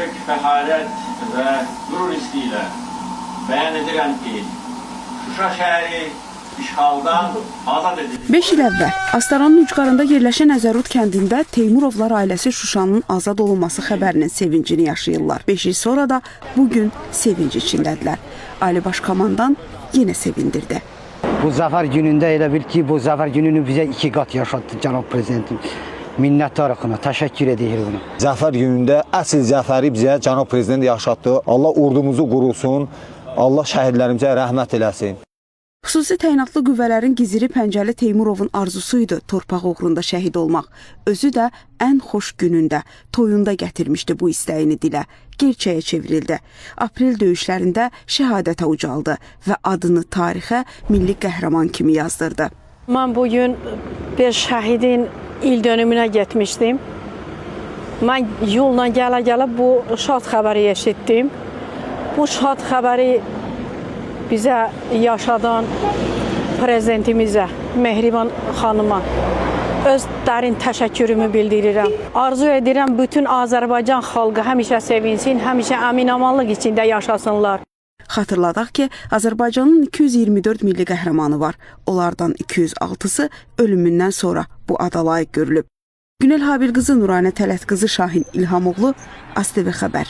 böyük fəxarət və qürur hissi ilə bəyan edirəm ki, Şuşa şəhəri işğaldan azad edildi. 5 il əvvəl Astaranın ucqarında yerləşən Əzərut kəndində Teymurovlar ailəsi Şuşanın azad olunması xəbərinin sevincini yaşayırlar. 5 il sonra da bugün sevinc içindədirlər. Ali Baş Komandan yenə sevindirdi. Bu zafer gününde elə bil ki, bu zafer gününü bize 2 kat yaşattı Cənab Prezidentim. Minnətdarıq ona, təşəkkür edirik ona. Zəfər günündə əsl zəfəri bizə Cənab Prezident yaşatdı. Allah ordumuzu qorusun, Allah şəhidlərimizə rəhmət eləsin. Xüsusi təyinatlı qüvvələrin Giziri Pəncəli Teymurovun arzusuydu torpaq uğrunda şəhid olmaq. Özü də ən xoş günündə, toyunda gətirmişdi bu istəyini dilə. Gerçəyə çevrildi. Aprel döyüşlərində şəhadətə ucaldı və adını tarixə milli qəhrəman kimi yazdırdı. Mən bugün bir şəhidin il dönümünə getmişdim. Mən yolla gələ-gələ bu şad xəbəri eşitdim. Bu şad xəbəri bizə yaşadan prezidentimizə, Mehriban xanıma öz dərin təşəkkürümü bildirirəm. Arzu edirəm bütün Azərbaycan xalqı həmişə sevinsin, həmişə əmin-amanlıq içində yaşasınlar. Xatırladaq ki, Azərbaycanın 224 milli qəhrəmanı var. Onlardan 206-sı ölümündən sonra bu ada layiq görülüb. Günel Habil qızı, Nuranə Tələt qızı, Şahin İlhamoğlu, ASTV Xəbər.